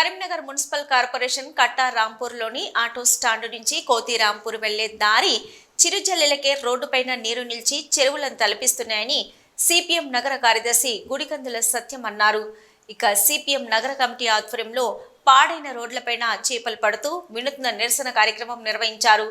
Karimnagar municipal corporation కట్టా రాంపూర్లోని auto stand నుంచి కోతి రాంపూర్ వెళ్లే దారి చిరుజల్లెలకే రోడ్డుపైన నీరు నిలిచి చెరువులను తలపిస్తున్నాయని సిపిఎం నగర కార్యదర్శి గుడికందుల సత్యం అన్నారు. ఇక సిపిఎం నగర కమిటీ ఆధ్వర్యంలో పాడైన రోడ్లపైన చేపలు పడుతూ వినూత్న నిరసన కార్యక్రమం నిర్వహించారు.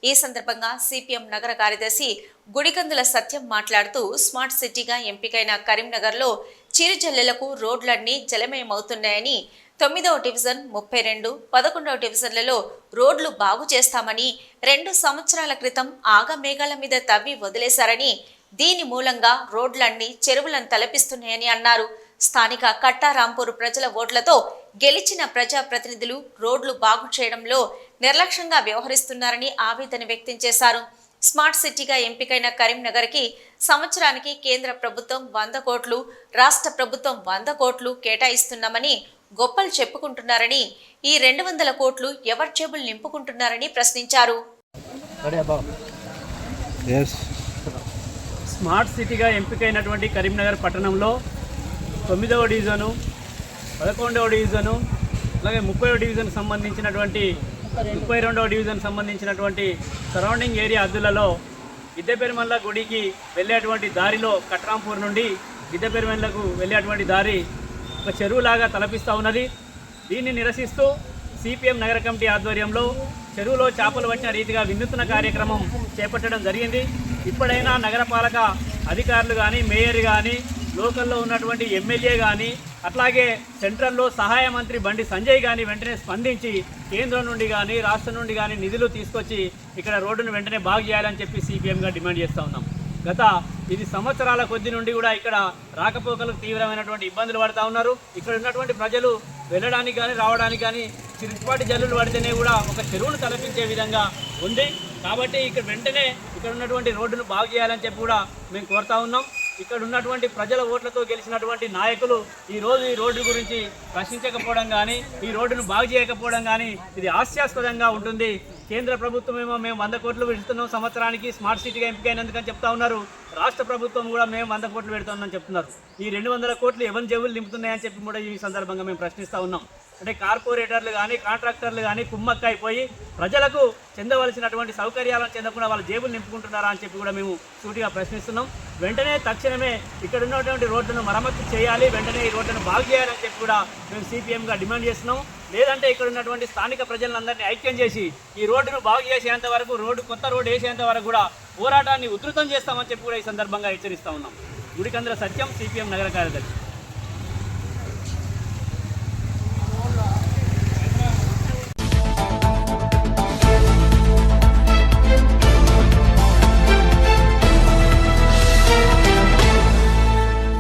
ఈ సందర్భంగా సిపిఎం నగర కార్యదర్శి గుడికందుల సత్యం మాట్లాడుతూ స్మార్ట్ సిటీగా ఎంపికైన కరీంనగర్లో చిరుజల్లెలకు రోడ్లన్నీ జలమయమవుతున్నాయని, 9వ డివిజన్, 32, 11వ డివిజన్లలో రోడ్లు బాగు చేస్తామని 2 సంవత్సరాల క్రితం ఆగమేఘాల మీద తవ్వి వదిలేశారని, దీని మూలంగా రోడ్లన్నీ చెరువులను తలపిస్తున్నాయని అన్నారు. స్థానిక కట్టా రాంపూర్ ప్రజల ఓట్లతో గెలిచిన ప్రజాప్రతినిధులు రోడ్లు బాగు చేయడంలో నిర్లక్ష్యంగా వ్యవహరిస్తున్నారని ఆవేదన వ్యక్తం చేశారు. స్మార్ట్ సిటీగా ఎంపికైన కరీంనగర్కి సంవత్సరానికి కేంద్ర ప్రభుత్వం 100 కోట్లు, రాష్ట్ర ప్రభుత్వం 100 కోట్లు కేటాయిస్తున్నామని గొప్పలు చెప్పుకుంటున్నారని, ఈ 200 కోట్లు ఎవరి జేబులు నింపుకుంటున్నారని ప్రశ్నించారు. స్మార్ట్ సిటీగా ఎంపికైనటువంటి కరీంనగర్ పట్టణంలో 9వ డివిజను, 11వ డివిజను, అలాగే 30వ డివిజన్ సంబంధించినటువంటి 32వ డివిజన్ సంబంధించినటువంటి సరౌండింగ్ ఏరియా హద్దులలో గిద్దెపెరుమల్ల గుడికి వెళ్ళేటువంటి దారిలో కట్రాంపూర్ నుండి గిద్దెపెరుమల్లకు వెళ్ళేటువంటి దారి ఒక చెరువులాగా తలపిస్తూ ఉన్నది. దీన్ని నిరసిస్తూ సిపిఎం నగర కమిటీ ఆధ్వర్యంలో చెరువులో చేపలు పట్టిన రీతిగా వినూత్న కార్యక్రమం చేపట్టడం జరిగింది. ఇప్పుడైనా నగరపాలక అధికారులు కానీ, మేయర్ కానీ, లోకల్లో ఉన్నటువంటి ఎమ్మెల్యే కానీ, అట్లాగే సెంట్రల్లో సహాయ మంత్రి బండి సంజయ్ కానీ వెంటనే స్పందించి కేంద్రం నుండి కానీ, రాష్ట్రం నుండి కానీ నిధులు తీసుకొచ్చి ఇక్కడ రోడ్డును వెంటనే బాగు చేయాలని చెప్పి సిపిఎంగా డిమాండ్ చేస్తూ ఉన్నాం. గత 10 సంవత్సరాల కొద్ది నుండి కూడా ఇక్కడ రాకపోకలకు తీవ్రమైనటువంటి ఇబ్బందులు పడుతూ ఉన్నారు. ఇక్కడ ఉన్నటువంటి ప్రజలు వెళ్ళడానికి కానీ, రావడానికి కానీ చిరుపాటి జల్లులు పడితేనే కూడా ఒక చెరువును తలపించే విధంగా ఉంది. కాబట్టి ఇక్కడ వెంటనే ఇక్కడ ఉన్నటువంటి రోడ్డును బాగు చేయాలని చెప్పి కూడా మేము కోరుతా ఉన్నాం. ఇక్కడ ఉన్నటువంటి ప్రజల ఓట్లతో గెలిచినటువంటి నాయకులు ఈరోజు ఈ రోడ్డు గురించి ప్రశ్నించకపోవడం కానీ, ఈ రోడ్డును బాగు చేయకపోవడం కానీ ఇది హాస్యాస్పదంగా ఉంటుంది. కేంద్ర ప్రభుత్వం ఏమో మేము 100 కోట్లు పెడుతున్నాం సంవత్సరానికి స్మార్ట్ సిటీగా ఎంపికైనందుకని చెప్తా ఉన్నారు. రాష్ట్ర ప్రభుత్వం కూడా మేము 100 కోట్లు పెడుతున్నామని చెప్తున్నారు. ఈ 200 కోట్లు ఎవరి జేబులు నింపుతున్నాయని చెప్పి కూడా ఈ సందర్భంగా మేము ప్రశ్నిస్తూ ఉన్నాం. అంటే కార్పొరేటర్లు కానీ, కాంట్రాక్టర్లు కానీ కుమ్మక్క అయిపోయి ప్రజలకు చెందవలసినటువంటి సౌకర్యాలను చెందకుండా వాళ్ళ జేబులు నింపుకుంటున్నారా అని చెప్పి కూడా మేము సూటిగా ప్రశ్నిస్తున్నాం. వెంటనే తక్షణమే ఇక్కడ ఉన్నటువంటి రోడ్డును మరమ్మతు చేయాలి, వెంటనే ఈ రోడ్డును బాగు చేయాలని చెప్పి కూడా మేము సిపిఎంగా డిమాండ్ చేస్తున్నాం. లేదంటే ఇక్కడ ఉన్నటువంటి స్థానిక ప్రజలందరినీ ఐక్యం చేసి ఈ రోడ్డును బాగు చేసేంత వరకు, కొత్త రోడ్డు వేసేంత వరకు కూడా పోరాటాన్ని ఉధృతం చేస్తామని చెప్పి కూడా ఈ సందర్భంగా హెచ్చరిస్తూ ఉన్నాం. గుడికందుల సత్యం, సిపిఎం నగర కార్యదర్శి.